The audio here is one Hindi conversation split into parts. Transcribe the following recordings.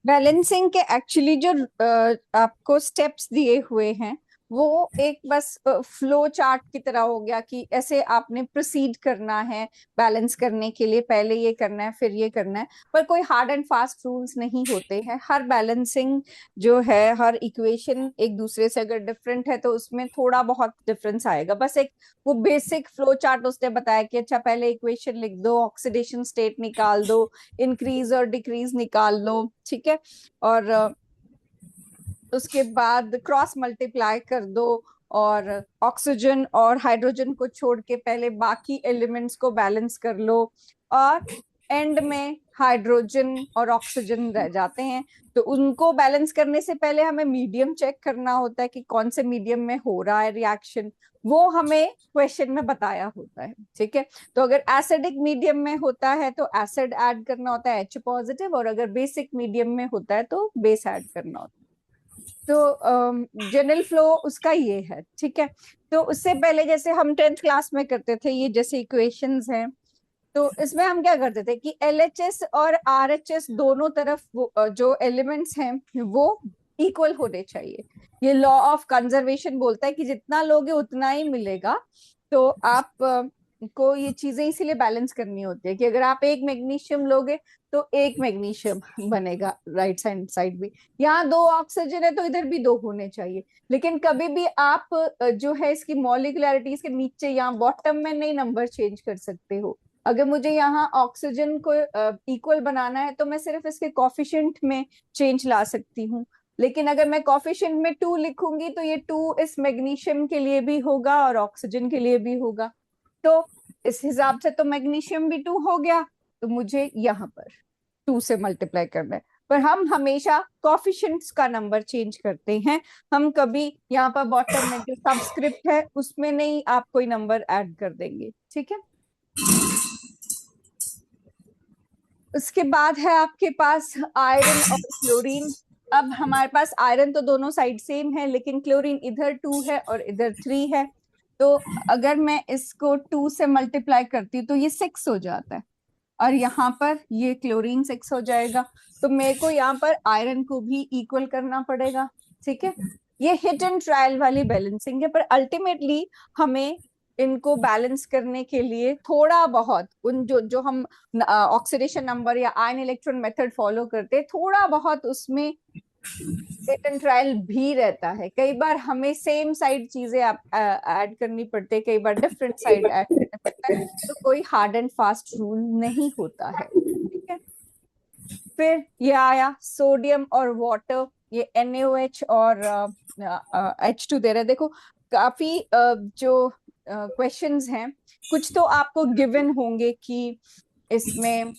बैलेंसिंग के एक्चुअली जो आपको स्टेप्स दिए हुए हैं वो एक बस फ्लो चार्ट की तरह हो गया कि ऐसे आपने प्रोसीड करना है बैलेंस करने के लिए, पहले ये करना है फिर ये करना है। पर कोई हार्ड एंड फास्ट रूल्स नहीं होते हैं। हर बैलेंसिंग जो है, हर इक्वेशन एक दूसरे से अगर डिफरेंट है तो उसमें थोड़ा बहुत डिफरेंस आएगा। बस एक वो बेसिक फ्लो चार्ट उसने बताया कि अच्छा पहले इक्वेशन लिख दो, ऑक्सीडेशन स्टेट निकाल दो, इंक्रीज और डिक्रीज निकाल लो, ठीक है। और उसके बाद क्रॉस मल्टीप्लाई कर दो, और ऑक्सीजन और हाइड्रोजन को छोड़ के पहले बाकी एलिमेंट्स को बैलेंस कर लो, और एंड में हाइड्रोजन और ऑक्सीजन रह जाते हैं। तो उनको बैलेंस करने से पहले हमें मीडियम चेक करना होता है कि कौन से मीडियम में हो रहा है रिएक्शन, वो हमें क्वेश्चन में बताया होता है, ठीक है। तो अगर एसिडिक मीडियम में होता है तो एसिड ऐड करना होता है H पॉजिटिव, और अगर बेसिक मीडियम में होता है तो बेस ऐड करना होता है। तो जनरल फ्लो उसका ये है, ठीक है। तो उससे पहले जैसे हम 10th क्लास में करते थे, ये जैसे इक्वेशंस हैं, तो इसमें हम क्या करते थे कि LHS और RHS दोनों तरफ जो एलिमेंट्स हैं वो इक्वल होने चाहिए। ये लॉ ऑफ कंजर्वेशन बोलता है कि जितना लोगे उतना ही मिलेगा। तो आप को ये चीजें इसीलिए बैलेंस करनी होती है कि अगर आप एक मैग्नीशियम लोगे तो एक मैग्नीशियम बनेगा राइट साइड साइड भी। यहाँ दो ऑक्सीजन है तो इधर भी दो होने चाहिए। लेकिन कभी भी आप जो है इसकी मॉलिक्यूलरिटीज के नीचे या बॉटम में नहीं नंबर चेंज कर सकते हो। अगर मुझे यहाँ ऑक्सीजन को इक्वल बनाना है तो मैं सिर्फ इसके कॉफिशिएंट में चेंज ला सकती हूँ। लेकिन अगर मैं कॉफिशिएंट में 2 लिखूंगी तो ये 2 इस मैग्नीशियम के लिए भी होगा और ऑक्सीजन के लिए भी होगा। तो इस हिसाब से तो मैग्नीशियम भी 2 हो गया, तो मुझे यहाँ पर 2 से मल्टीप्लाई करना है। पर हम हमेशा कॉफिशिएंट्स का नंबर चेंज करते हैं। हम कभी यहाँ पर बॉटम में जो सबस्क्रिप्ट है उसमें नहीं आप कोई नंबर ऐड कर देंगे, ठीक है। उसके बाद है आपके पास आयरन और क्लोरीन। अब हमारे पास आयरन तो दोनों साइड सेम है, लेकिन क्लोरीन इधर 2 है और इधर 3 है। तो अगर मैं इसको 2 से मल्टीप्लाई करती हूँ तो ये 6 हो जाता है, और यहाँ पर ये क्लोरीन 6 हो जाएगा। तो मेरे को यहाँ पर आयरन को भी इक्वल करना पड़ेगा, ठीक है। ये हिट एंड ट्रायल वाली बैलेंसिंग है, पर अल्टीमेटली हमें इनको बैलेंस करने के लिए थोड़ा बहुत उन जो जो हम ऑक्सीडेशन नंबर या आयन इलेक्ट्रॉन मेथड फॉलो करते हैं, थोड़ा बहुत उसमें हिट एंड ट्रायल भी रहता है। कई बार हमें सेम साइड चीजें ऐड करनी पड़ती है, कई बार डिफरेंट साइड ऐड करना पड़ता है। तो कोई हार्ड एंड फास्ट रूल नहीं होता है, ठीक है। फिर ये आया सोडियम और वाटर, ये NaOH और H2 दे रहा है। देखो काफी जो क्वेश्चंस हैं, कुछ तो आपको गिवन होंगे कि इसमें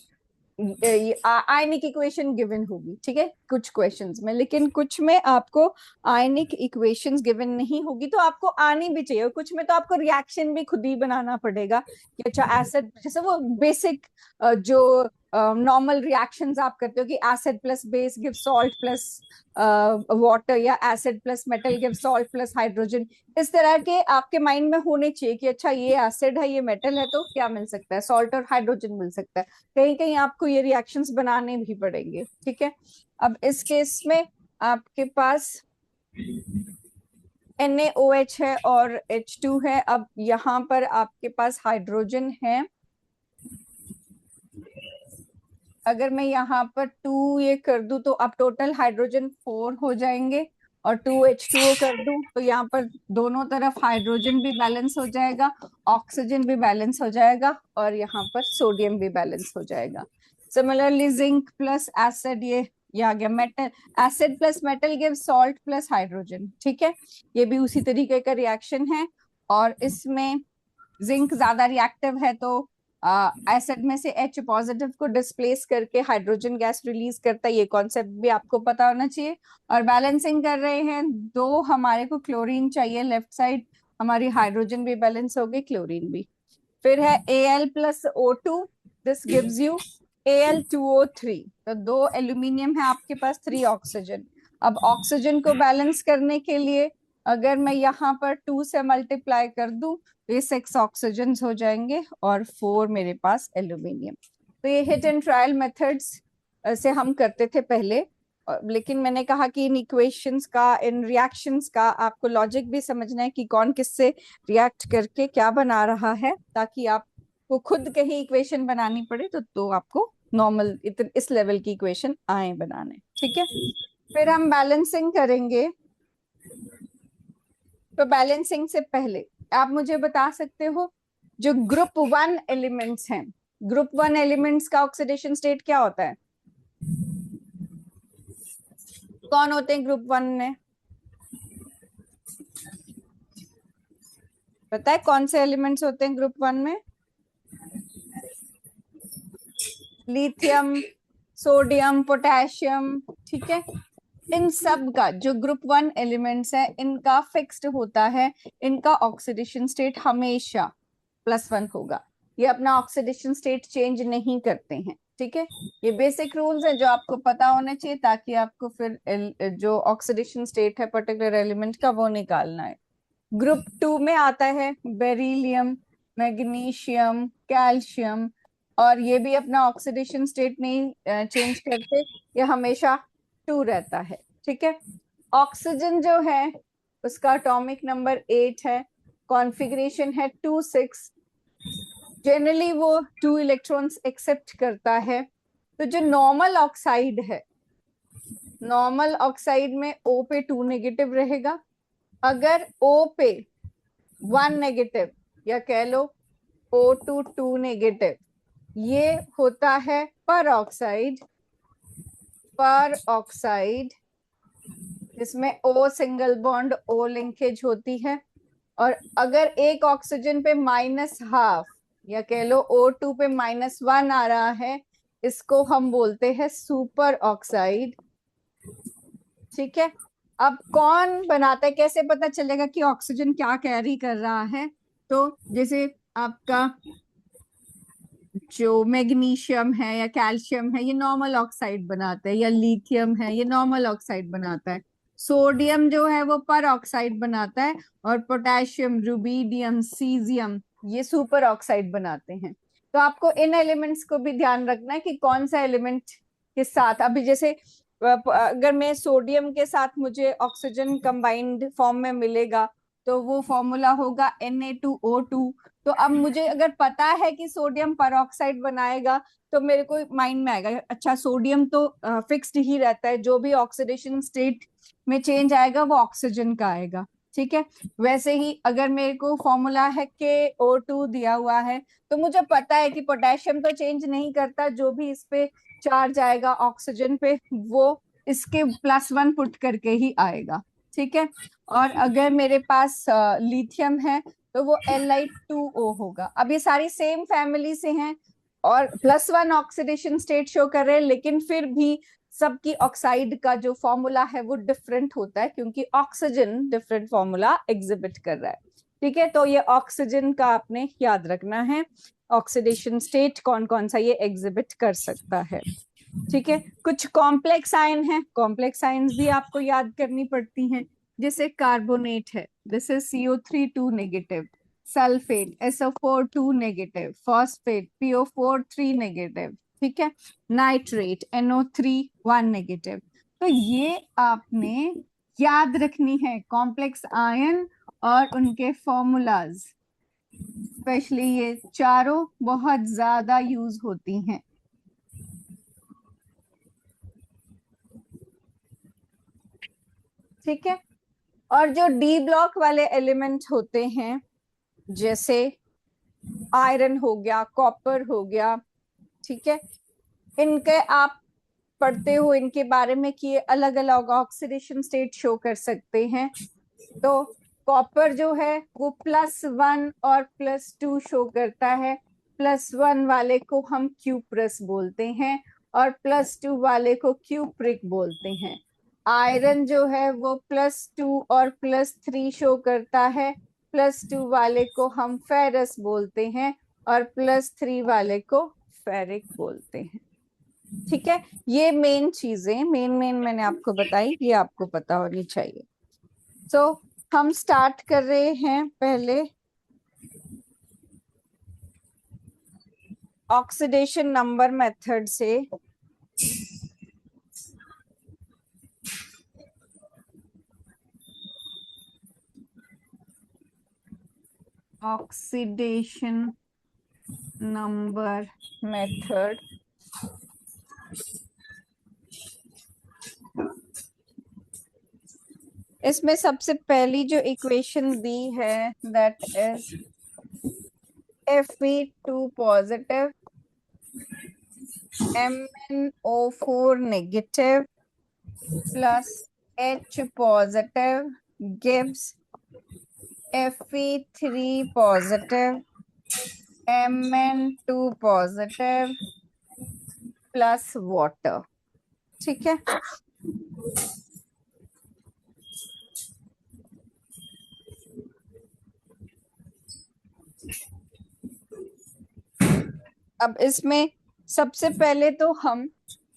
आयनिक इक्वेशन गिवन होगी, ठीक है, कुछ क्वेश्चंस में। लेकिन कुछ में आपको आयनिक इक्वेशंस गिवन नहीं होगी, तो आपको आनी भी चाहिए। कुछ में तो आपको रिएक्शन भी खुद ही बनाना पड़ेगा कि अच्छा एसिड, जैसे वो बेसिक जो नॉर्मल रिएक्शंस आप करते हो कि acid plus base give salt plus water, या acid plus metal give salt plus hydrogen. इस तरह के आपके माइंड में होने चाहिए कि अच्छा ये एसिड है, ये मेटल है, तो क्या मिल सकता है, सॉल्ट और हाइड्रोजन मिल सकता है। कहीं कहीं आपको ये रिएक्शंस बनाने भी पड़ेंगे, ठीक है। अब इस केस में आपके पास NaOH है और H2 है। अब यहाँ पर आपके पास हाइड्रोजन है। अगर मैं यहाँ पर 2 ये कर दूं तो अब टोटल हाइड्रोजन 4 हो जाएंगे, और 2H2O कर दूं तो यहाँ पर दोनों तरफ हाइड्रोजन भी बैलेंस हो जाएगा, ऑक्सीजन भी बैलेंस हो जाएगा, और यहाँ पर सोडियम भी बैलेंस हो जाएगा। सिमिलरली जिंक प्लस एसिड, ये आ गया metal. Acid plus metal give salt plus hydrogen, ठीक है। ये भी उसी तरीके का रिएक्शन है, और इसमें जिंक ज्यादा रिएक्टिव है तो एसिड में से H पॉजिटिव को डिस्प्लेस करके हाइड्रोजन गैस रिलीज करता है। ये कॉन्सेप्ट भी आपको पता होना चाहिए। और बैलेंसिंग कर रहे हैं, दो हमारे को क्लोरीन चाहिए लेफ्ट साइड, हमारी हाइड्रोजन भी बैलेंस हो गई, क्लोरीन भी। फिर है Al plus O2, this gives you Al2O3। तो 2 एल्यूमिनियम है आपके पास, 3 ऑक्सीजन। अब ऑक्सीजन को बैलेंस करने के लिए अगर मैं यहाँ पर 2 से मल्टीप्लाई कर दूं तो ये 6 ऑक्सीजन हो जाएंगे और 4 मेरे पास एल्यूमिनियम। तो ये हिट एंड ट्रायल मेथड्स से हम करते थे पहले। लेकिन मैंने कहा कि इन इक्वेशंस का, इन रिएक्शंस का आपको लॉजिक भी समझना है कि कौन किससे रिएक्ट करके क्या बना रहा है, ताकि आपको खुद कहीं इक्वेशन बनानी पड़े तो आपको नॉर्मल इस लेवल की इक्वेशन आए बनाने। ठीक है, फिर हम बैलेंसिंग करेंगे। तो बैलेंसिंग से पहले आप मुझे बता सकते हो, जो ग्रुप 1 एलिमेंट्स हैं, ग्रुप 1 एलिमेंट्स का ऑक्सीडेशन स्टेट क्या होता है? कौन होते हैं ग्रुप 1 में? पता है कौन से एलिमेंट्स होते हैं ग्रुप 1 में? Lithium, sodium, potassium. ठीक है, इन सब का जो ग्रुप 1 एलिमेंट्स है, इनका फिक्स्ड होता है, इनका ऑक्सीडेशन स्टेट हमेशा +1 होगा। ये अपना ऑक्सीडेशन स्टेट चेंज नहीं करते हैं। ठीक है, ये बेसिक रूल्स है जो आपको पता होने चाहिए, ताकि आपको फिर जो ऑक्सीडेशन स्टेट है पर्टिकुलर एलिमेंट का वो निकालना है। ग्रुप 2 में आता है बेरिलियम, मैग्नीशियम, कैल्शियम, और ये भी अपना ऑक्सीडेशन स्टेट नहीं चेंज करते, ये हमेशा 2 रहता है। ठीक है, ऑक्सीजन जो है उसका एटॉमिक नंबर 8 है, कॉन्फ़िगरेशन है 2 6। जनरली वो 2 इलेक्ट्रॉन्स एक्सेप्ट करता है। तो जो नॉर्मल ऑक्साइड है, नॉर्मल ऑक्साइड में O पे 2 नेगेटिव रहेगा। अगर O पे 1 नेगेटिव, या कह लो O2 2 नेगेटिव, ये होता है पर ऑक्साइड। पर ऑक्साइड जिसमें O single bond O linkage होती है। और अगर एक ऑक्सीजन पे -½ या कह लो O2 पे -1 आ रहा है, इसको हम बोलते हैं सुपर ऑक्साइड। ठीक है, अब कौन बनाता है, कैसे पता चलेगा कि ऑक्सीजन क्या कैरी कर रहा है? तो जैसे आपका जो मैग्नीशियम है या कैल्शियम है, ये नॉर्मल ऑक्साइड बनाता है, या लिथियम है, ये नॉर्मल ऑक्साइड बनाता है। सोडियम जो है वो पर ऑक्साइड बनाता है, और पोटेशियम, रुबीडियम, सीजियम, ये सुपर ऑक्साइड बनाते हैं। तो आपको इन एलिमेंट्स को भी ध्यान रखना है कि कौन सा एलिमेंट के साथ। अभी जैसे अगर मैं सोडियम के साथ मुझे ऑक्सीजन कंबाइंड फॉर्म में मिलेगा, तो वो फॉर्मूला होगा Na2O2। तो अब मुझे अगर पता है कि सोडियम परऑक्साइड बनाएगा, तो मेरे को माइंड में आएगा, अच्छा सोडियम तो फिक्स्ड ही रहता है, जो भी ऑक्सीडेशन स्टेट में चेंज आएगा वो ऑक्सीजन का आएगा। ठीक है, वैसे ही अगर मेरे को फॉर्मूला है KO2 दिया हुआ है, तो मुझे पता है कि पोटेशियम तो चेंज नहीं करता, जो भी इस पे चार्ज आएगा ऑक्सीजन पे वो इसके +1 पुट करके ही आएगा। ठीक है, और अगर मेरे पास लिथियम है, तो वो Li2O होगा। अब ये सारी सेम फैमिली से हैं और +1 ऑक्सीडेशन स्टेट शो कर रहे हैं, लेकिन फिर भी सबकी ऑक्साइड का जो फॉर्मूला है वो डिफरेंट होता है, क्योंकि ऑक्सीजन डिफरेंट फॉर्मूला एग्जिबिट कर रहा है। ठीक है, तो ये ऑक्सीजन का आपने याद रखना है, ऑक्सीडेशन स्टेट कौन कौन सा ये एग्जिबिट कर सकता है। ठीक है, कुछ कॉम्प्लेक्स आयन है, कॉम्प्लेक्स आयन्स भी आपको याद करनी पड़ती हैं। जैसे कार्बोनेट है, this is CO3 2 negative, sulphate SO4 2 negative, phosphate PO4 3 negative. ठीक है, नाइट्रेट NO3 1 नेगेटिव। तो ये आपने याद रखनी है, कॉम्प्लेक्स आयन और उनके फॉर्मूलाज, स्पेशली ये चारों बहुत ज्यादा यूज होती हैं। ठीक है, और जो डी ब्लॉक वाले एलिमेंट होते हैं, जैसे आयरन हो गया, कॉपर हो गया, ठीक है, इनके आप पढ़ते हो इनके बारे में कि ये अलग अलग ऑक्सीडेशन स्टेट शो कर सकते हैं। तो कॉपर जो है वो +1 और +2 शो करता है। +1 वाले को हम क्यूप्रस बोलते हैं और +2 वाले को क्यूप्रिक बोलते हैं। आयरन जो है वो +2 और +3 शो करता है। +2 वाले को हम फेरस बोलते हैं और +3 वाले को फेरिक बोलते हैं। ठीक है, ये मेन चीजें, मेन मैंने आपको बताई, ये आपको पता होनी चाहिए। तो हम स्टार्ट कर रहे हैं पहले ऑक्सीडेशन नंबर मेथड से। Oxidation number method. इसमें सबसे पहली जो इक्वेशन दी है that is Fe2 positive MnO4 negative plus H positive gives Fe3 positive Mn2 positive plus water. ठीक है, अब इसमें सबसे पहले तो हम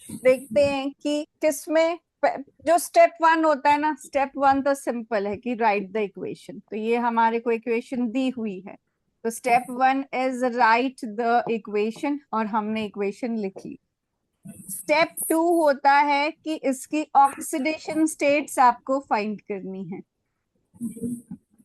देखते हैं कि किसमें जो स्टेप वन होता है ना, स्टेप वन तो सिंपल है कि राइट द इक्वेशन। तो ये हमारे को इक्वेशन दी हुई है, तो step one is right the equation और हमने इक्वेशन लिख ली। स्टेप टू होता है कि इसकी ऑक्सीडेशन स्टेट्स आपको फाइंड करनी है।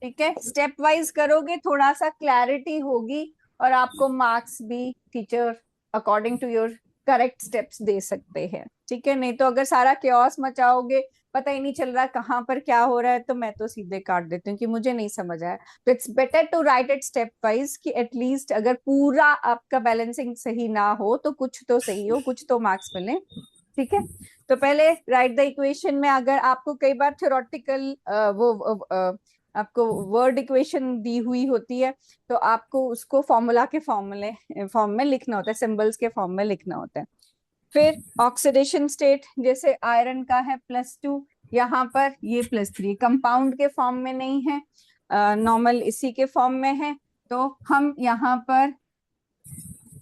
ठीक है, स्टेप वाइज करोगे थोड़ा सा क्लैरिटी होगी और आपको मार्क्स भी teacher according to your correct steps दे सकते हैं। ठीक है, नहीं तो अगर सारा क्योस मचाओगे, पता ही नहीं चल रहा कहाँ पर क्या हो रहा है, तो मैं तो सीधे काट देती हूँ कि मुझे नहीं समझ आया। तो it's better to write it stepwise कि एटलीस्ट अगर पूरा आपका बैलेंसिंग सही ना हो तो कुछ तो सही हो, कुछ तो मार्क्स मिले। ठीक है, तो पहले राइट द इक्वेशन में अगर आपको कई बार थ्योरेटिकल आपको वर्ड इक्वेशन दी हुई होती है तो आपको उसको फॉर्मूला के फॉर्म में लिखना होता है, सिंबल्स के फॉर्म में लिखना होता है। फिर ऑक्सीडेशन स्टेट, जैसे आयरन का है +2, यहाँ पर ये +3, कंपाउंड के फॉर्म में नहीं है, नॉर्मल इसी के फॉर्म में है, तो हम यहाँ पर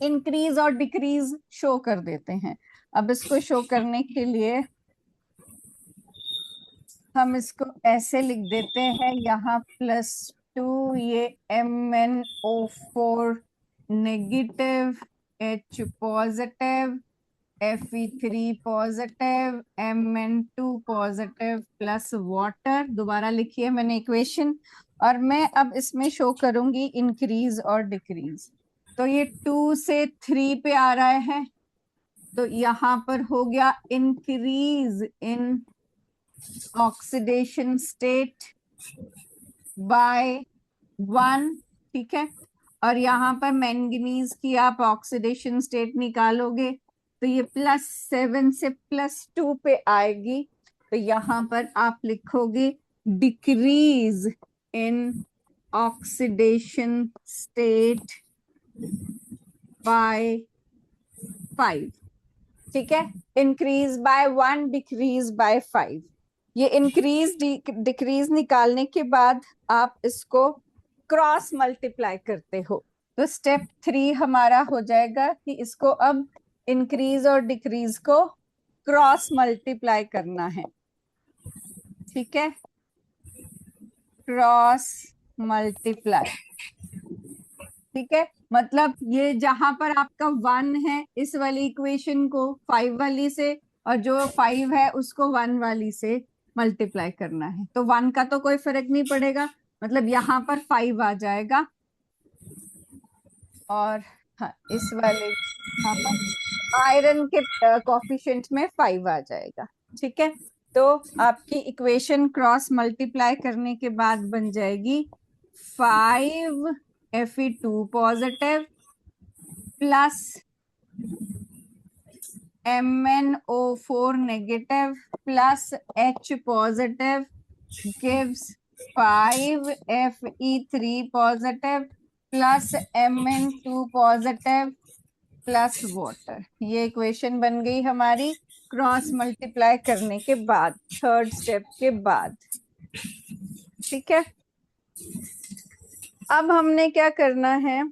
इंक्रीज और डिक्रीज शो कर देते हैं। अब इसको शो करने के लिए हम इसको ऐसे लिख देते हैं, यहाँ +2, ये MnO4 negative, H positive, Fe3 positive, Mn2 positive plus water. दोबारा लिखिए मैंने इक्वेशन, और मैं अब इसमें शो करूंगी इंक्रीज और डिक्रीज। तो ये 2 से 3 पे आ रहा है, तो यहाँ पर हो गया increase in oxidation state by 1। ठीक है, और यहाँ पर मैंगनीज की आप ऑक्सीडेशन स्टेट निकालोगे तो ये +7 से +2 पे आएगी, तो यहाँ पर आप लिखोगे decrease in oxidation state by 5। ठीक है, इंक्रीज बाय 1, डिक्रीज बाय 5। ये इंक्रीज डिक्रीज निकालने के बाद आप इसको क्रॉस मल्टीप्लाई करते हो, तो स्टेप 3 हमारा हो जाएगा कि इसको अब इंक्रीज और डिक्रीज को क्रॉस मल्टीप्लाई करना है। ठीक है, क्रॉस मल्टीप्लाई। ठीक है, मतलब ये जहां पर आपका 1 है इस वाली इक्वेशन को 5 वाली से, और जो 5 है उसको 1 वाली से मल्टीप्लाई करना है। तो 1 का तो कोई फर्क नहीं पड़ेगा, मतलब यहाँ पर 5 आ जाएगा, और हाँ इस वाले यहाँ पर आयरन के कोफिशिएंट में 5 आ जाएगा। ठीक है, तो आपकी इक्वेशन क्रॉस मल्टीप्लाई करने के बाद बन जाएगी 5 Fe2 positive plus MnO4 negative plus H positive gives 5 Fe3 positive plus Mn2 positive plus water. ये इक्वेशन बन गई हमारी क्रॉस मल्टीप्लाई करने के बाद, थर्ड स्टेप के बाद। ठीक है, अब हमने क्या करना है,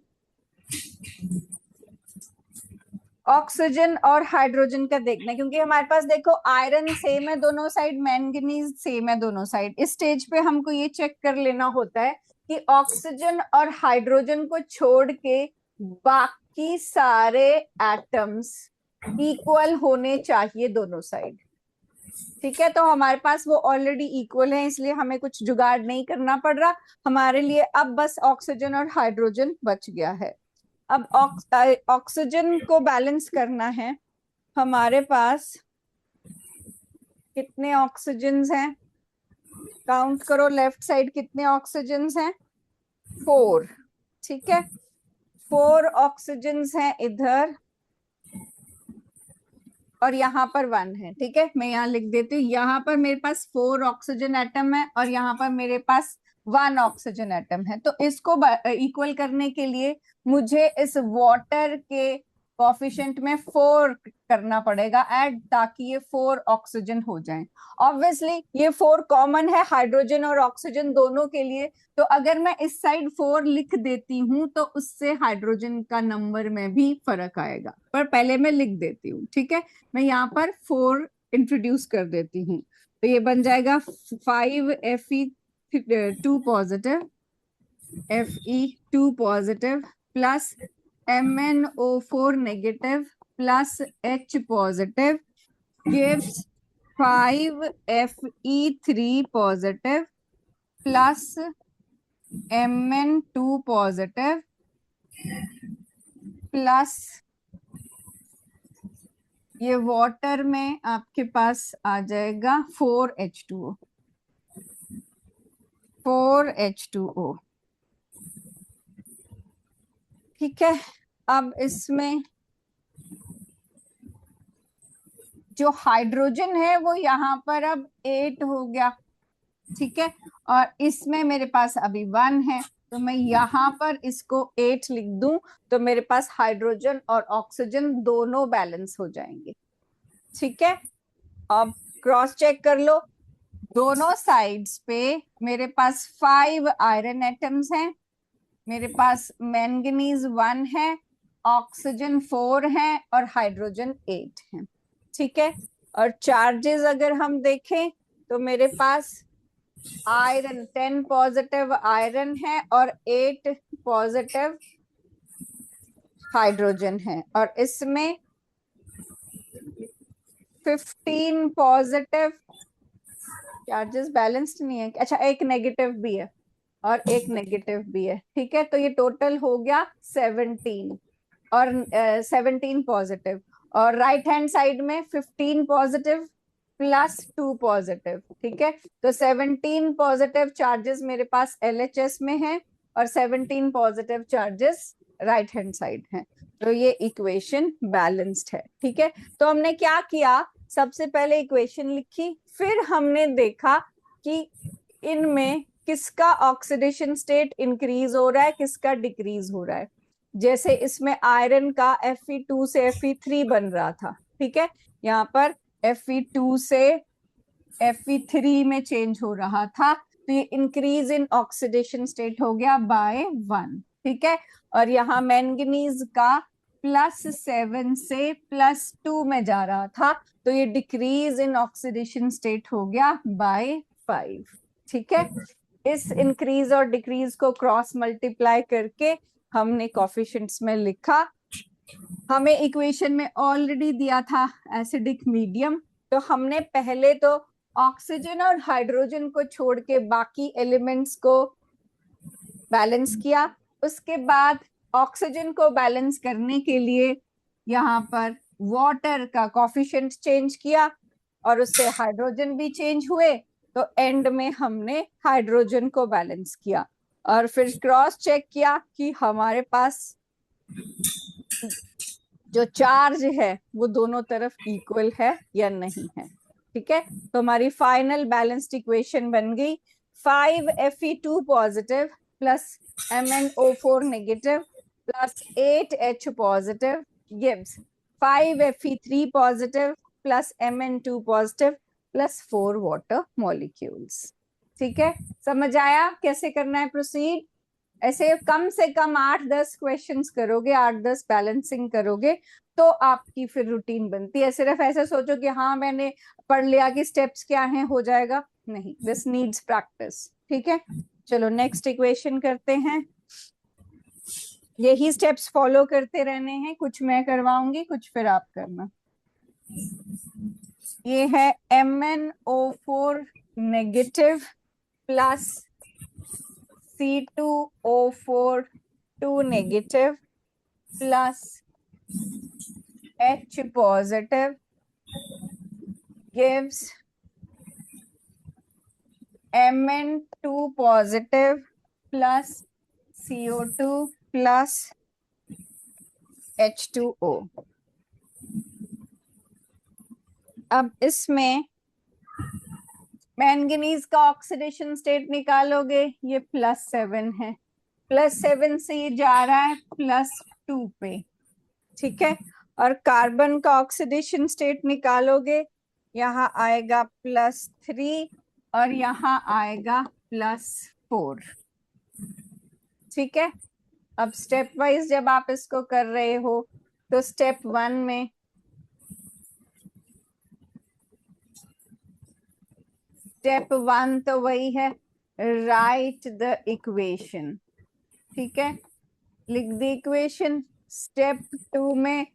ऑक्सीजन और हाइड्रोजन का देखना है, क्योंकि हमारे पास देखो आयरन सेम है दोनों साइड, मैंगनीज सेम है दोनों साइड। इस स्टेज पे हमको ये चेक कर लेना होता है कि ऑक्सीजन और हाइड्रोजन को छोड़ के बाकी सारे एटम्स इक्वल होने चाहिए दोनों साइड। ठीक है, तो हमारे पास वो ऑलरेडी इक्वल है, इसलिए हमें कुछ जुगाड़ नहीं करना पड़ रहा हमारे लिए। अब बस ऑक्सीजन और हाइड्रोजन बच गया है। अब ऑक्सीजन को बैलेंस करना है। हमारे पास कितने ऑक्सीजन हैं? काउंट करो लेफ्ट साइड कितने ऑक्सीजन हैं। 4। ठीक है, 4 ऑक्सीजन हैं इधर, और यहाँ पर 1 है। ठीक है, मैं यहाँ लिख देती हूँ, यहाँ पर मेरे पास 4 ऑक्सीजन एटम है और यहाँ पर मेरे पास 1 ऑक्सीजन एटम है। तो इसको इक्वल करने के लिए मुझे इस वाटर के कोफिशिएंट में 4 करना पड़ेगा ऐड, ताकि ये 4 ऑक्सीजन हो जाए। ऑब्वियसली ये 4 कॉमन है हाइड्रोजन और ऑक्सीजन दोनों के लिए, तो अगर मैं इस साइड 4 लिख देती हूँ तो उससे हाइड्रोजन का नंबर में भी फर्क आएगा, पर पहले मैं लिख देती हूँ। ठीक है, मैं यहाँ पर 4 इंट्रोड्यूस कर देती हूँ, तो ये बन जाएगा 5Fe2 positive, Fe2 positive plus MnO4 negative plus H positive gives 5Fe3 positive plus Mn2 positive plus ये वाटर में आपके पास आ जाएगा 4H2O। 4H2O। ठीक है, अब इसमें जो हाइड्रोजन है वो यहाँ पर अब 8 हो गया। ठीक है, और इसमें मेरे पास अभी 1 है, तो मैं यहाँ पर इसको 8 लिख दूं तो मेरे पास हाइड्रोजन और ऑक्सीजन दोनों बैलेंस हो जाएंगे। ठीक है, अब क्रॉस चेक कर लो, दोनों साइड्स पे मेरे पास 5 आयरन एटम्स हैं, मेरे पास मैंगनीज 1 है, ऑक्सीजन 4 है और हाइड्रोजन 8 है। ठीक है, और चार्जेस अगर हम देखें तो मेरे पास आयरन 10 पॉजिटिव आयरन है और 8 पॉजिटिव हाइड्रोजन है, और इसमें 15 पॉजिटिव चार्जेस बैलेंस्ड नहीं है। अच्छा, एक नेगेटिव भी है और एक नेगेटिव भी है। ठीक है, तो ये टोटल हो गया 17 और 17 पॉजिटिव, और राइट हैंड साइड में 15 पॉजिटिव प्लस 2 पॉजिटिव। ठीक है, तो 17 पॉजिटिव चार्जेस मेरे पास LHS में है और 17 positive charges right hand side है, तो ये इक्वेशन बैलेंस्ड है। ठीक है, तो हमने क्या किया, सबसे पहले इक्वेशन लिखी, फिर हमने देखा कि इनमें किसका ऑक्सीडेशन स्टेट इंक्रीज हो रहा है, किसका डिक्रीज हो रहा है। जैसे इसमें आयरन का Fe2 से Fe3 बन रहा था। ठीक है, यहाँ पर Fe2 से Fe3 में चेंज हो रहा था, तो ये इंक्रीज इन ऑक्सीडेशन स्टेट हो गया बाय 1। ठीक है, और यहाँ मैंगनीज का +7 से +2 में जा रहा था, तो ये डिक्रीज इन ऑक्सीडेशन स्टेट हो गया बाय 5। ठीक है, इस इंक्रीज और डिक्रीज को क्रॉस मल्टीप्लाई करके हमने कोफिशिएंट्स में लिखा। हमें इक्वेशन में ऑलरेडी दिया था एसिडिक मीडियम, तो हमने पहले तो ऑक्सीजन और हाइड्रोजन को छोड़ के बाकी एलिमेंट्स को बैलेंस किया। उसके बाद ऑक्सीजन को बैलेंस करने के लिए यहाँ पर वाटर का कोफिशिएंट चेंज किया और उससे हाइड्रोजन भी चेंज हुए, तो एंड में हमने हाइड्रोजन को बैलेंस किया और फिर क्रॉस चेक किया कि हमारे पास जो चार्ज है वो दोनों तरफ इक्वल है या नहीं है। ठीक है, तो हमारी फाइनल बैलेंस्ड इक्वेशन बन गई 5Fe2 positive plus MnO4 negative plus 8H positive gives 5Fe3 positive plus Mn2 positive plus 4 water molecules. ठीक है, समझ आया कैसे करना है प्रोसीड। ऐसे कम से कम 8-10 क्वेश्चंस करोगे, 8-10 बैलेंसिंग करोगे तो आपकी फिर रूटीन बनती है। सिर्फ ऐसे सोचो कि हाँ मैंने पढ़ लिया कि स्टेप्स क्या हैं, हो जाएगा, नहीं, दिस नीड्स प्रैक्टिस। ठीक है, चलो नेक्स्ट इक्वेशन करते हैं। यही स्टेप्स फॉलो करते रहने हैं, कुछ मैं करवाऊंगी, कुछ फिर आप करना। ये है MnO4 negative plus C2O4 2 negative plus H positive gives Mn2 positive plus CO2 plus H2O। अब इसमें मैंगनीज का ऑक्सीडेशन स्टेट निकालोगे, ये +7 है, +7 से ये जा रहा है +2 पे, ठीक है। और कार्बन का ऑक्सीडेशन स्टेट निकालोगे, यहाँ आएगा +3 और यहाँ आएगा +4, ठीक है। अब स्टेप वाइज जब आप इसको कर रहे हो तो स्टेप 1 में स्टेप 1 तो वही है, राइट द इक्वेशन, ठीक है, लिख द इक्वेशन। स्टेप 2 में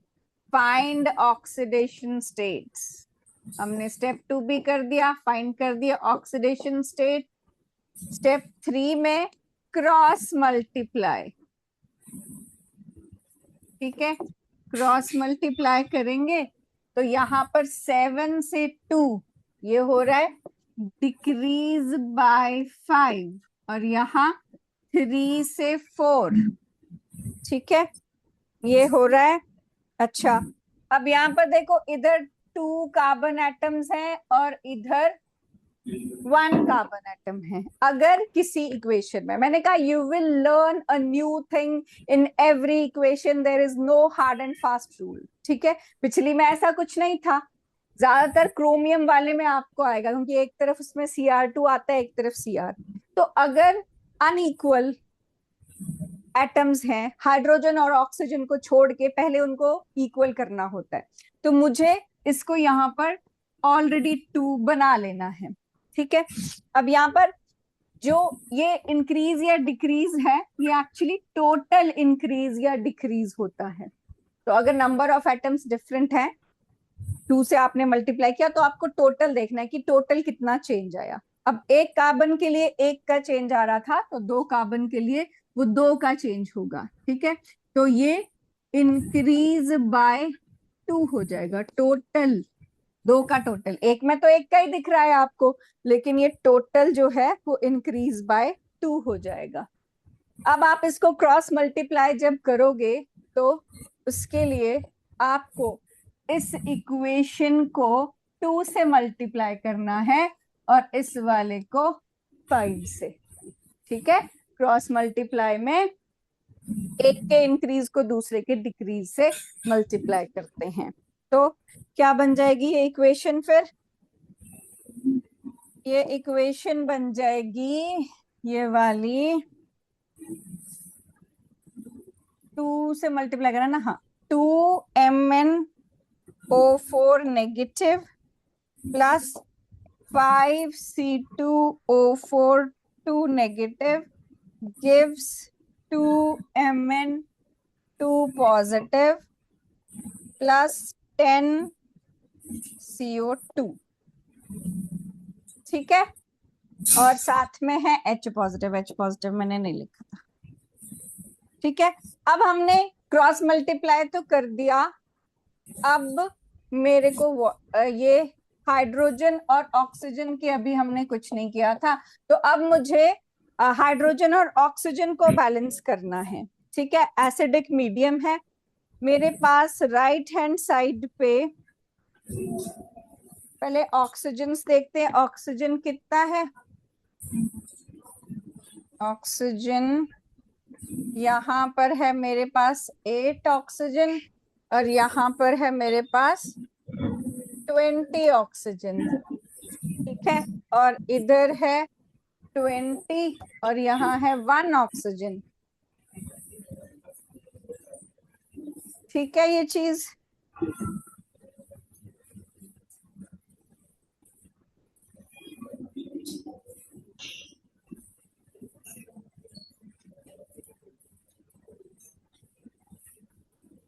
फाइंड ऑक्सीडेशन स्टेट्स, हमने स्टेप 2 भी कर दिया, फाइंड कर दिया ऑक्सीडेशन स्टेट। स्टेप 3 में क्रॉस मल्टीप्लाई, ठीक है, क्रॉस मल्टीप्लाई करेंगे तो यहाँ पर 7 से 2 ये हो रहा है डिक्रीज बाय 5 और यहाँ 3 से 4, ठीक है, ये हो रहा है। अच्छा, अब यहाँ पर देखो, इधर 2 कार्बन एटम्स हैं और इधर 1 कार्बन एटम है। अगर किसी इक्वेशन में, मैंने कहा you will learn a new thing in every equation, there is no hard and fast rule, ठीक है। पिछली में ऐसा कुछ नहीं था, ज्यादातर क्रोमियम वाले में आपको आएगा क्योंकि एक तरफ उसमें Cr2 आता है, एक तरफ Cr। तो अगर अनइक्वल एटम्स हैं, हाइड्रोजन और ऑक्सीजन को छोड़ के पहले उनको इक्वल करना होता है, तो मुझे इसको यहाँ पर ऑलरेडी 2 बना लेना है, ठीक है। अब यहाँ पर जो ये इंक्रीज या डिक्रीज है, ये एक्चुअली टोटल इंक्रीज या डिक्रीज होता है। तो अगर नंबर ऑफ एटम्स डिफरेंट है, 2 से आपने मल्टीप्लाई किया, तो आपको टोटल देखना है कि टोटल कितना चेंज आया। अब एक कार्बन के लिए 1 का चेंज आ रहा था, तो 2 कार्बन के लिए वो 2 का चेंज होगा, ठीक है। तो ये इंक्रीज बाय 2 हो जाएगा, टोटल 2 का टोटल। एक में तो 1 का ही दिख रहा है आपको, लेकिन ये टोटल जो है वो इंक्रीज बाय 2 हो जाएगा। अब आप इसको क्रॉस मल्टीप्लाई जब करोगे तो उसके लिए आपको इस इक्वेशन को 2 से मल्टीप्लाई करना है और इस वाले को 5 से, ठीक है। क्रॉस मल्टीप्लाई में एक के इंक्रीज को दूसरे के डिक्रीज से मल्टीप्लाई करते हैं। तो क्या बन जाएगी ये इक्वेशन? फिर ये इक्वेशन बन जाएगी ये वाली, 2 से मल्टीप्लाई करना ना, हाँ, 2MnO4 negative plus 5C2O4 2 negative gives 2Mn2 positive plus 10CO2, ठीक है। और साथ में है H पॉजिटिव, H पॉजिटिव मैंने नहीं लिखा था, ठीक है। अब हमने क्रॉस मल्टीप्लाई तो कर दिया, अब मेरे को ये हाइड्रोजन और ऑक्सीजन की अभी हमने कुछ नहीं किया था, तो अब मुझे हाइड्रोजन और ऑक्सीजन को बैलेंस करना है, ठीक है। एसिडिक मीडियम है मेरे पास। राइट हैंड साइड पे पहले ऑक्सीजन देखते हैं, ऑक्सीजन कितना है। ऑक्सीजन यहाँ पर है मेरे पास 8 ऑक्सीजन और यहाँ पर है मेरे पास 20 ऑक्सीजन, ठीक है। और इधर है 20 और यहाँ है 1 ऑक्सीजन, ठीक है। ये चीज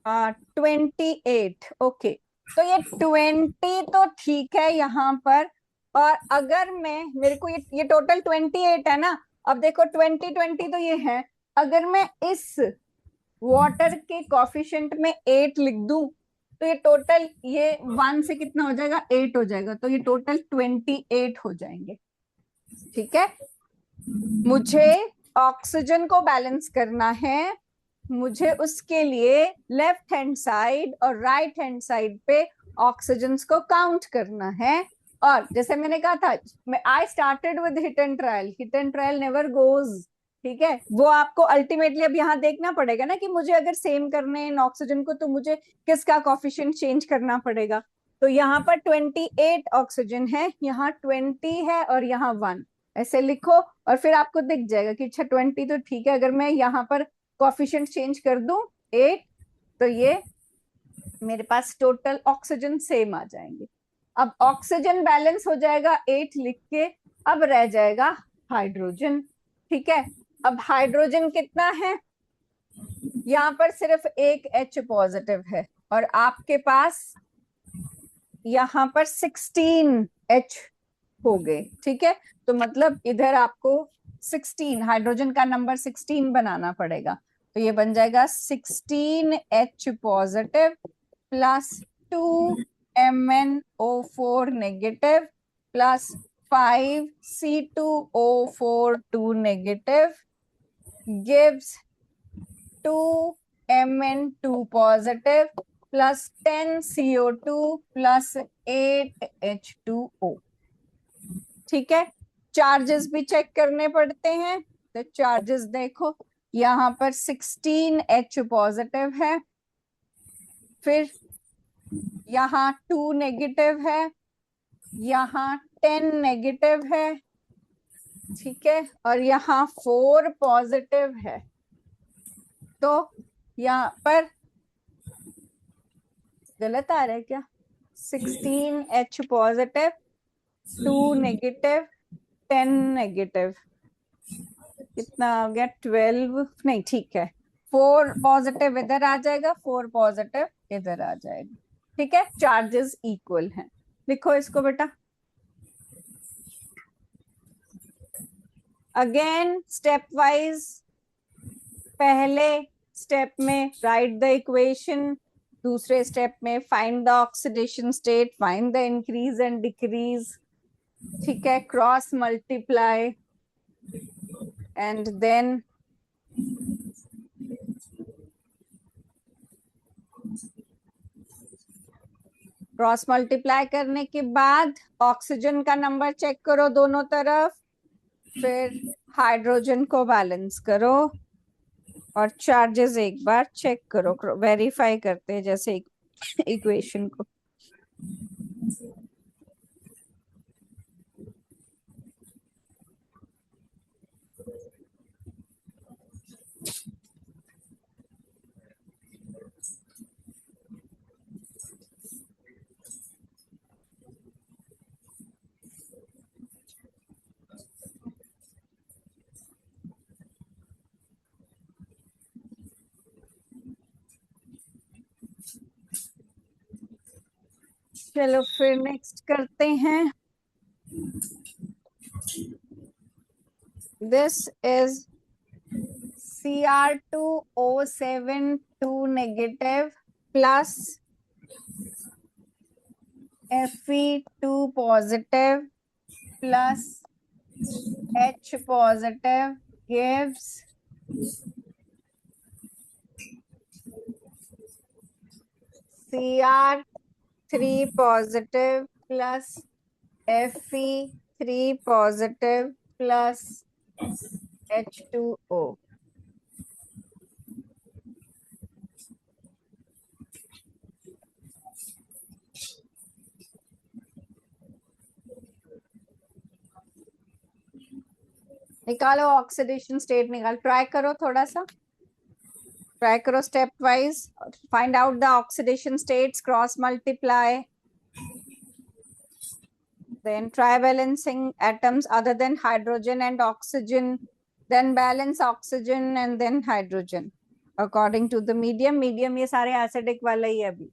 आ, 28, ओके। तो ये 20 तो ठीक है यहाँ पर। और अगर मैं, मेरे को ये टोटल 28 है ना। अब देखो 20 तो ये है। अगर मैं इस वाटर के कॉफिशिएंट में 8 लिख दूं तो ये टोटल, ये 1 से कितना हो जाएगा, 8 हो जाएगा। तो ये टोटल 28 हो जाएंगे। ठीक है। मुझे ऑक्सीजन को बैलेंस करना है। मुझे उसके लिए लेफ्ट हैंड साइड और राइट हैंड साइड पे ऑक्सीजन को काउंट करना है। और जैसे मैंने कहा था, मैं I started with hit and trial. Hit and trial never goes. ठीक है। वो आपको अल्टीमेटली अब यहाँ देखना पड़ेगा ना कि मुझे अगर सेम करने इन ऑक्सीजन को तो मुझे किसका कॉफिशिएंट चेंज करना पड़ेगा। तो यहाँ पर 28 ऑक्सीजन है, यहाँ 20 है और यहाँ 1। ऐसे लिखो और फिर आपको दिख जाएगा कि अच्छा 20 तो ठीक है। अगर मैं यहाँ पर कॉफिशिएंट चेंज कर दूं 8, तो ये मेरे पास टोटल ऑक्सीजन सेम आ जाएंगे। अब ऑक्सीजन बैलेंस हो जाएगा 8 लिख के। अब रह जाएगा हाइड्रोजन। ठीक है। अब हाइड्रोजन कितना है, यहाँ पर सिर्फ एक H पॉजिटिव है और आपके पास यहाँ पर 16H हो गए। ठीक है। तो मतलब इधर आपको 16, हाइड्रोजन का नंबर 16 बनाना पड़ेगा। तो ये बन जाएगा 16H positive plus 2MnO4 negative plus 5C2O4 2 negative gives 2Mn2 positive plus 10CO2 plus 8H2O। ठीक है। चार्जेस भी चेक करने पड़ते हैं। तो चार्जेस देखो, यहाँ पर 16H पॉजिटिव है, फिर यहाँ 2 नेगेटिव है, यहाँ 10 नेगेटिव है। ठीक है। और यहाँ 4 पॉजिटिव है। तो यहाँ पर गलत आ रहा है क्या, 16H पॉजिटिव, 2 नेगेटिव, 10 नेगेटिव, कितना आ गया 12, नहीं ठीक है। 4 पॉजिटिव इधर आ जाएगा, 4 पॉजिटिव इधर आ जाएगा। ठीक है। चार्जेस इक्वल हैं। लिखो इसको बेटा। अगेन स्टेप वाइज, पहले स्टेप में राइट द इक्वेशन, दूसरे स्टेप में find the oxidation state, find the increase and decrease. ठीक है। Cross multiply and then cross multiply करने के बाद ऑक्सीजन का नंबर चेक करो दोनों तरफ, फिर हाइड्रोजन को बैलेंस करो और चार्जेस एक बार चेक करो, वेरीफाई करते हैं जैसे इक्वेशन को। चलो फिर नेक्स्ट करते हैं। This is Cr2O7 2 negative plus Fe2 positive plus H positive gives Cr3 positive plus Fe3 positive plus H2O। निकालो ऑक्सीडेशन स्टेट, निकाल, ट्राई करो थोड़ा सा, ट्राई करो step wise. Find out the oxidation states, cross multiply, then try balancing atoms other than hydrogen and oxygen, then balance oxygen and then hydrogen according to the medium। medium ये सारे acidic वाला ही है अभी।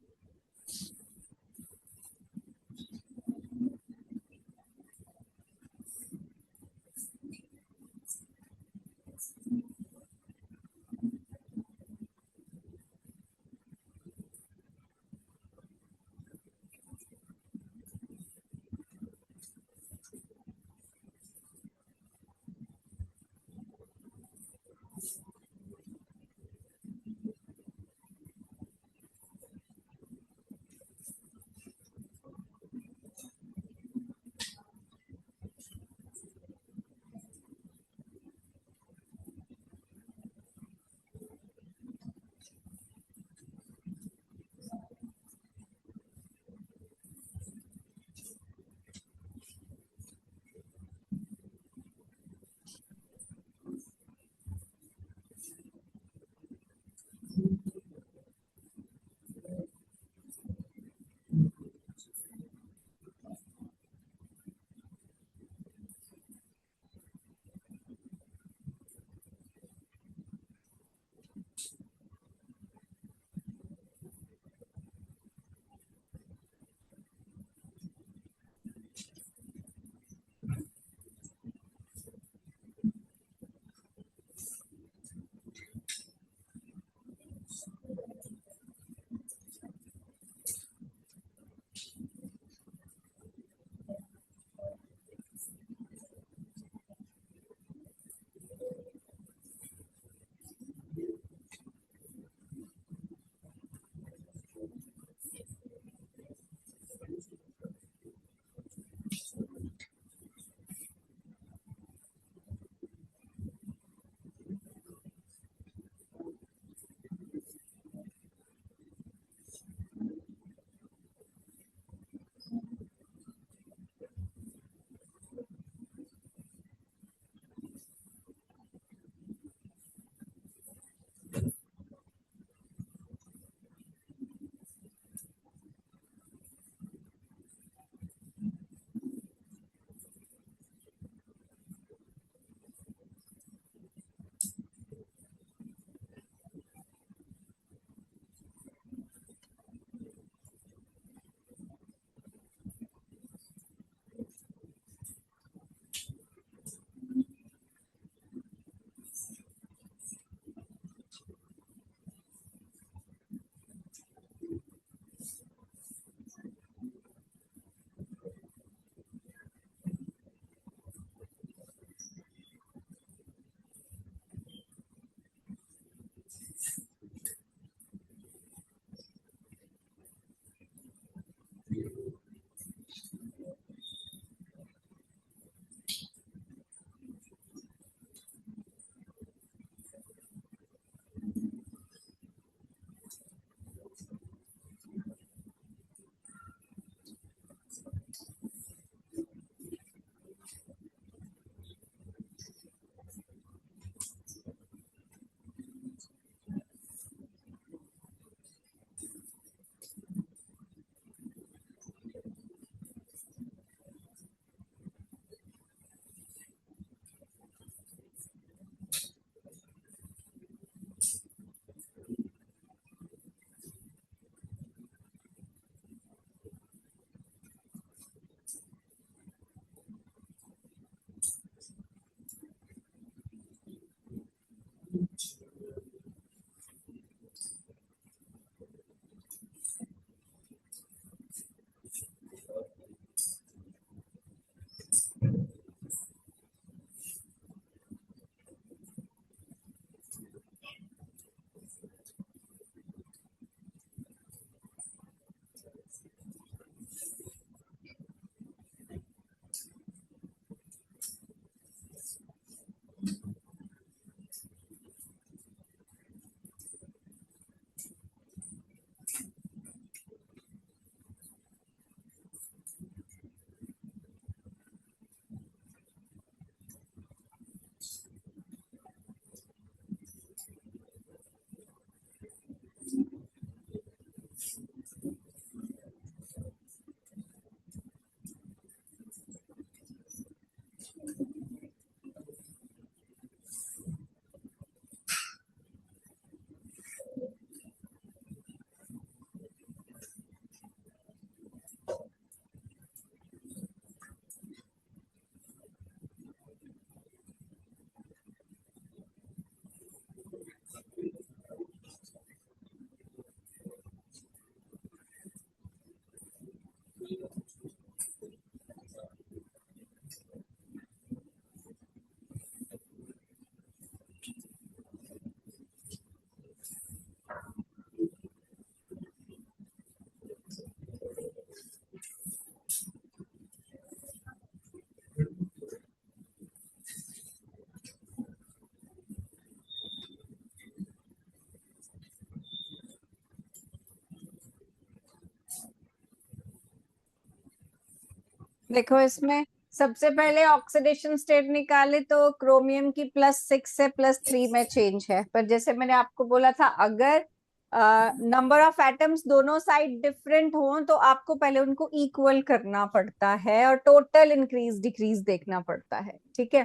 देखो इसमें सबसे पहले ऑक्सीडेशन स्टेट निकाले तो क्रोमियम की +6 से +3 में चेंज है, पर जैसे मैंने आपको बोला था अगर नंबर ऑफ एटम्स दोनों साइड डिफरेंट हो तो आपको पहले उनको इक्वल करना पड़ता है और टोटल इंक्रीज डिक्रीज देखना पड़ता है, ठीक है।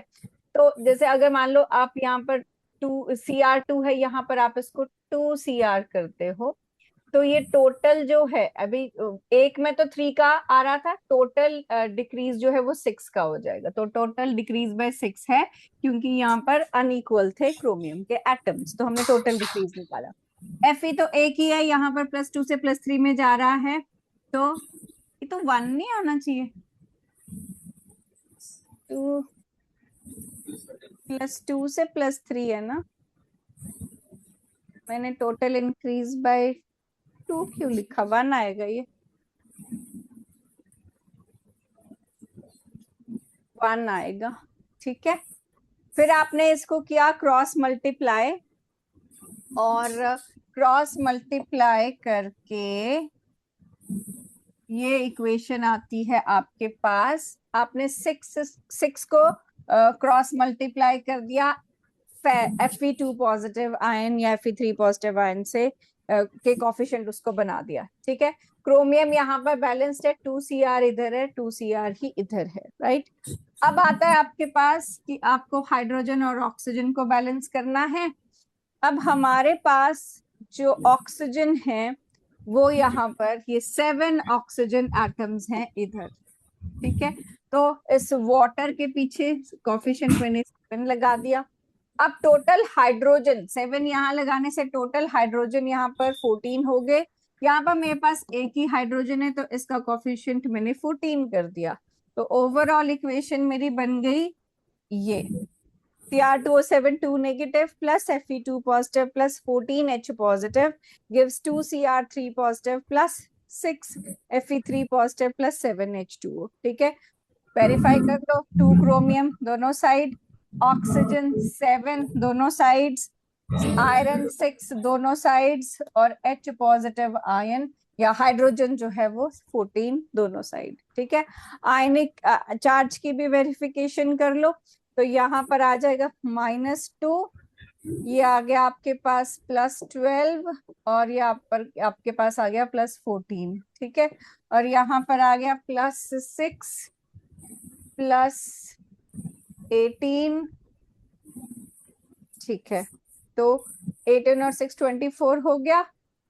तो जैसे अगर मान लो आप यहाँ पर 2 Cr2 है, यहाँ पर आप इसको 2 Cr करते हो, तो ये टोटल जो है अभी एक में तो 3 का आ रहा था, टोटल डिक्रीज जो है वो 6 का हो जाएगा। तो टोटल डिक्रीज बाय 6 है, क्योंकि यहाँ पर अनइक्वल थे क्रोमियम के एटम्स, तो हमने टोटल डिक्रीज निकाला। Fe तो एक ही है, यहाँ पर +2 से +3 में जा रहा है, तो ये तो 1 नहीं आना चाहिए, 2 +2 से +3 है ना, मैंने टोटल इंक्रीज बाय 2 क्यों लिखा, 1 आएगा ये, 1 आएगा, ठीक है। फिर आपने इसको किया क्रॉस मल्टीप्लाई, और क्रॉस मल्टीप्लाई करके ये इक्वेशन आती है आपके पास। आपने 6 को क्रॉस मल्टीप्लाई कर दिया Fe2 पॉजिटिव आयन या Fe3 पॉजिटिव आयन से के कोफिशिएंट उसको बना दिया, ठीक है। क्रोमियम यहाँ पर बैलेंस्ड है, 2Cr इधर है, 2Cr ही इधर है, राइट। अब आता है आपके पास कि आपको हाइड्रोजन और ऑक्सीजन को बैलेंस करना है। अब हमारे पास जो ऑक्सीजन है वो यहाँ पर ये 7 ऑक्सीजन एटम्स हैं इधर, ठीक है। तो इस वाटर के पीछे कोफिशिएंट मैंने 7 लगा दिया। अब टोटल हाइड्रोजन 7 यहाँ लगाने से टोटल हाइड्रोजन यहाँ पर 14 हो गए। यहाँ पर मेरे पास एक ही हाइड्रोजन है, तो इसका कोफिशिएंट मैंने 14 कर दिया। तो ओवरऑल इक्वेशन मेरी बन गई ये Cr2O7 2 negative plus Fe2 positive plus 14H positive gives 2Cr3 positive plus 6 Fe3 positive plus 7H2O, ठीक है। वेरीफाई कर दो, 2 क्रोमियम दोनों साइड, ऑक्सीजन 7 दोनों साइड्स, आयरन 6 दोनों साइड्स, और H पॉजिटिव आयन या हाइड्रोजन जो है वो 14 दोनों साइड, ठीक है। आयनिक चार्ज की भी वेरिफिकेशन कर लो, तो यहाँ पर आ जाएगा -2, ये आ गया आपके पास +12, और यहाँ पर आपके पास आ गया +14, ठीक है। और यहाँ पर आ गया +6 +18, ठीक है। तो 18 और 6 24 हो गया,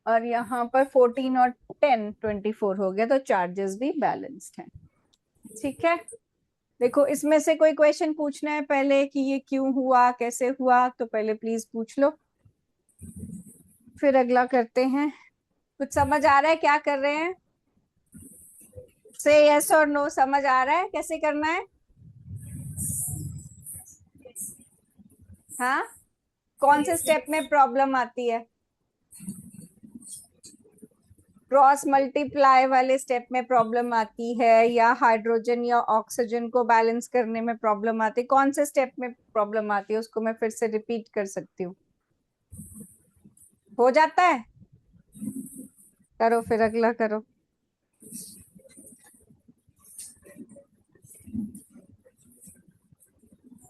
और यहाँ पर 14 और 10 24 हो गया, तो चार्जेस भी बैलेंस्ड हैं, ठीक है। देखो इसमें से कोई क्वेश्चन पूछना है पहले कि ये क्यों हुआ कैसे हुआ, तो पहले प्लीज पूछ लो, फिर अगला करते हैं। कुछ समझ आ रहा है क्या कर रहे हैं? से यस और नो, समझ आ रहा है कैसे करना है? हाँ, कौन से स्टेप में प्रॉब्लम आती है? क्रॉस मल्टीप्लाई वाले स्टेप में प्रॉब्लम आती है, या हाइड्रोजन या ऑक्सीजन को बैलेंस करने में प्रॉब्लम आती है? कौन से स्टेप में प्रॉब्लम आती है उसको मैं फिर से रिपीट कर सकती हूँ, हो जाता है? करो फिर अगला करो।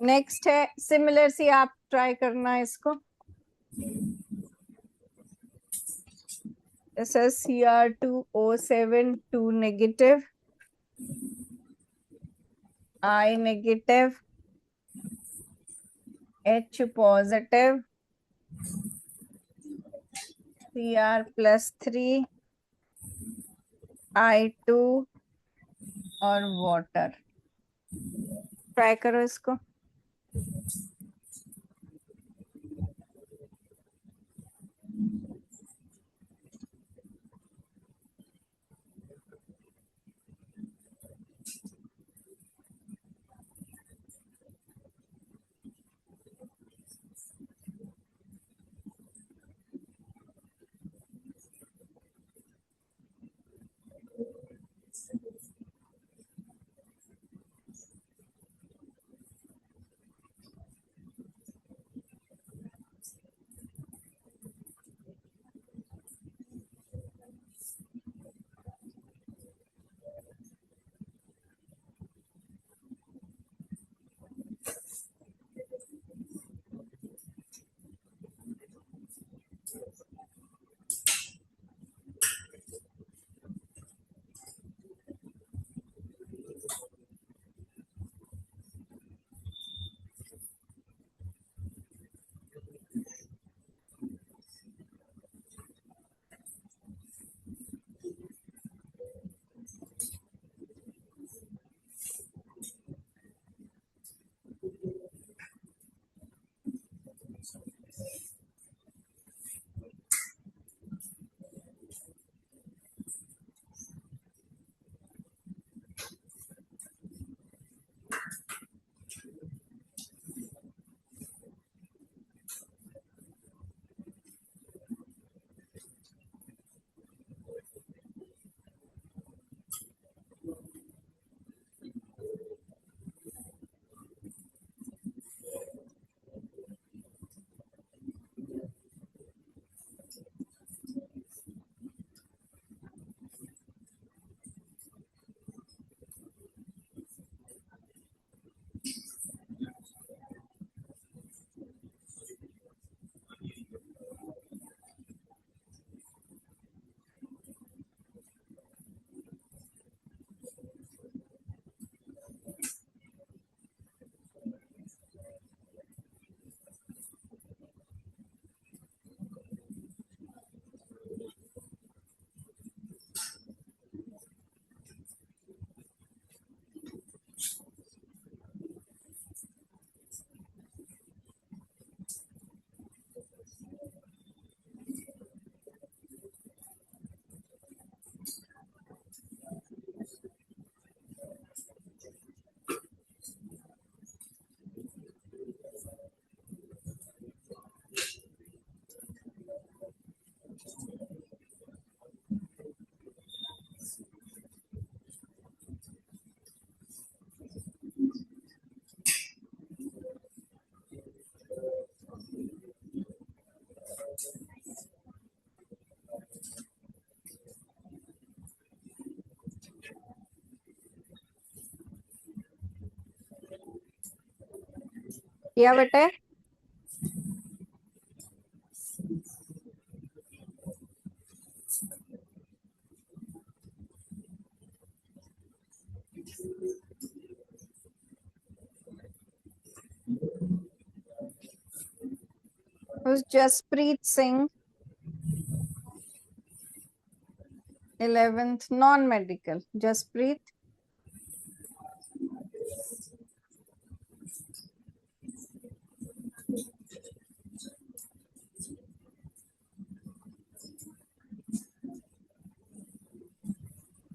नेक्स्ट है सिमिलर सी, आप ट्राई करना इसको। Cr2O7 2 negative, I negative, H positive, Cr+3, I2 और वाटर। ट्राई करो इसको। किया बेटे? Who's Jaspreet Singh? 11th non-medical. Jaspreet.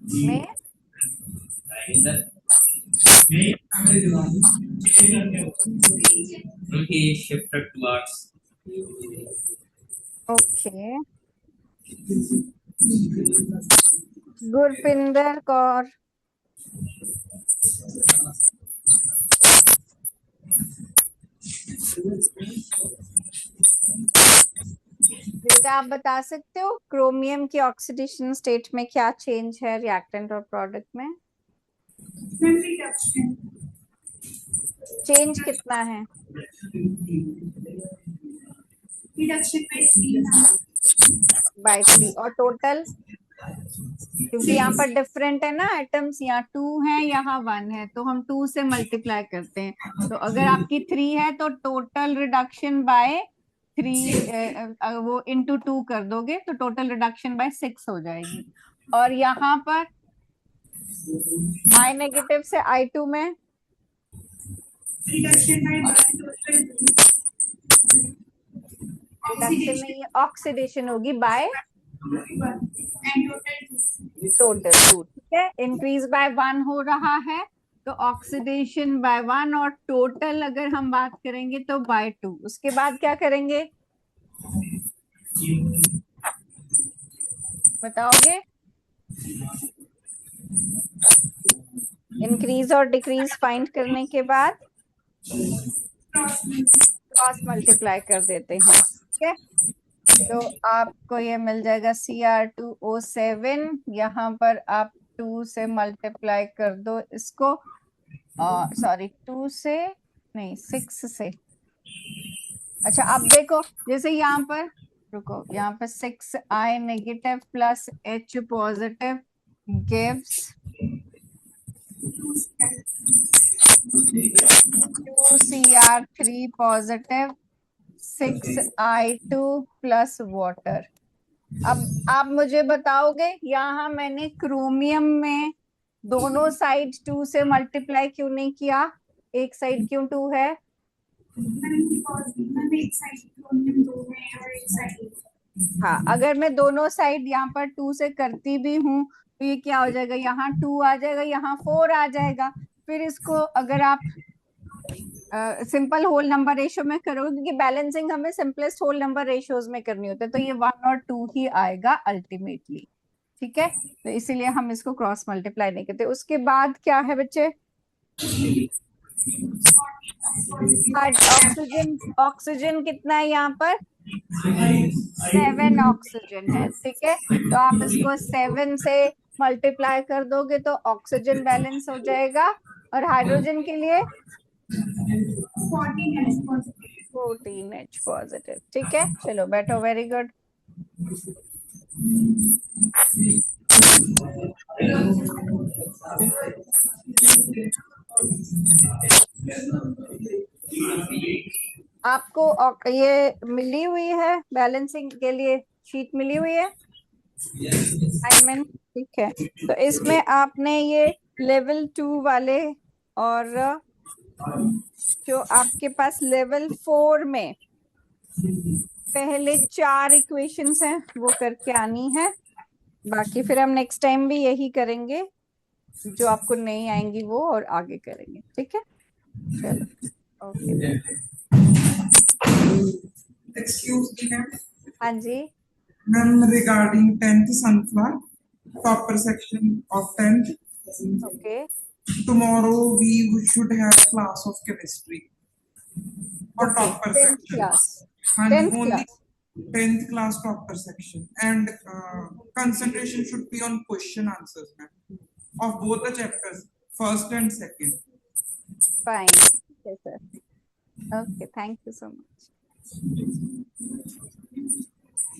में He shifted towards. Okay. Gurpinder Kaur. बेटा आप बता सकते हो क्रोमियम की ऑक्सीडेशन स्टेट में क्या चेंज है रिएक्टेंट और प्रोडक्ट में? चेंज कितना है? बाय 3 और टोटल, क्योंकि यहाँ पर डिफरेंट है ना एटम्स, यहाँ 2 है यहाँ 1 है, तो हम 2 से मल्टीप्लाई करते हैं. तो अगर आपकी 3 है तो टोटल रिडक्शन बाय 3 वो इंटू 2 कर दोगे तो टोटल रिडक्शन बाय 6 हो जाएगी. और यहाँ पर I नेगेटिव से I2 में रिडक्शन नहीं है, ऑक्सीडेशन होगी बाय टोटल 2. ठीक है, इंक्रीज बाय 1 हो रहा है तो ऑक्सीडेशन बाय 1, और टोटल अगर हम बात करेंगे तो बाय 2. उसके बाद क्या करेंगे बताओगे? इंक्रीज और डिक्रीज फाइंड करने के बाद क्रॉस मल्टीप्लाई कर देते हैं. ठीक है, तो आपको ये मिल जाएगा Cr2O7. यहाँ पर आप 2 से मल्टीप्लाई कर दो इसको, सॉरी 2 से नहीं 6 से. अच्छा अब देखो, जैसे यहाँ पर रुको, यहाँ पर 6I negative plus H positive gives 2Cr3 positive 6I2 plus water. अब आप मुझे बताओगे यहाँ मैंने क्रोमियम में दोनों साइड 2 से मल्टीप्लाई क्यों नहीं किया? एक साइड क्यों 2 है? हाँ, अगर मैं दोनों साइड यहाँ पर 2 से करती भी हूँ तो ये क्या हो जाएगा, यहाँ 2 आ जाएगा, यहाँ 4 आ जाएगा. फिर इसको अगर आप सिंपल होल नंबर रेशियो में करोगे, क्योंकि बैलेंसिंग हमें सिंपलेस्ट होल नंबर रेशियोज में करनी होती है, तो ये 1 और 2 ही आएगा अल्टीमेटली. ठीक है, तो इसीलिए हम इसको क्रॉस मल्टीप्लाई नहीं करते. उसके बाद क्या है बच्चे? ऑक्सीजन. ऑक्सीजन कितना है यहाँ पर? 7 ऑक्सीजन है. ठीक है, तो आप इसको 7 से मल्टीप्लाई कर दोगे तो ऑक्सीजन बैलेंस हो जाएगा. और हाइड्रोजन के लिए 14H पॉजिटिव. ठीक है, चलो बैठो. Very good. आपको ये मिली हुई है बैलेंसिंग के लिए शीट मिली हुई है असाइनमेंट. ठीक है, तो इसमें आपने ये लेवल 2 वाले और जो आपके पास लेवल 4 में पहले 4 इक्वेशंस हैं वो करके आनी है. बाकी फिर हम नेक्स्ट टाइम भी यही करेंगे, जो आपको नहीं आएंगी वो और आगे करेंगे. ठीक है, चलो ओके. Excuse me, ma'am. हाँ जी. Ma'am, regarding 10th sunflower, topper section of 10th. Okay. Tomorrow we should have class of chemistry. Or Okay, topper 10th section. class. And 10th only class. 10th class topper section. And concentration should be on question answers, ma'am. Of both the chapters, first and second. Fine. Okay, sir. Okay, thank you so much.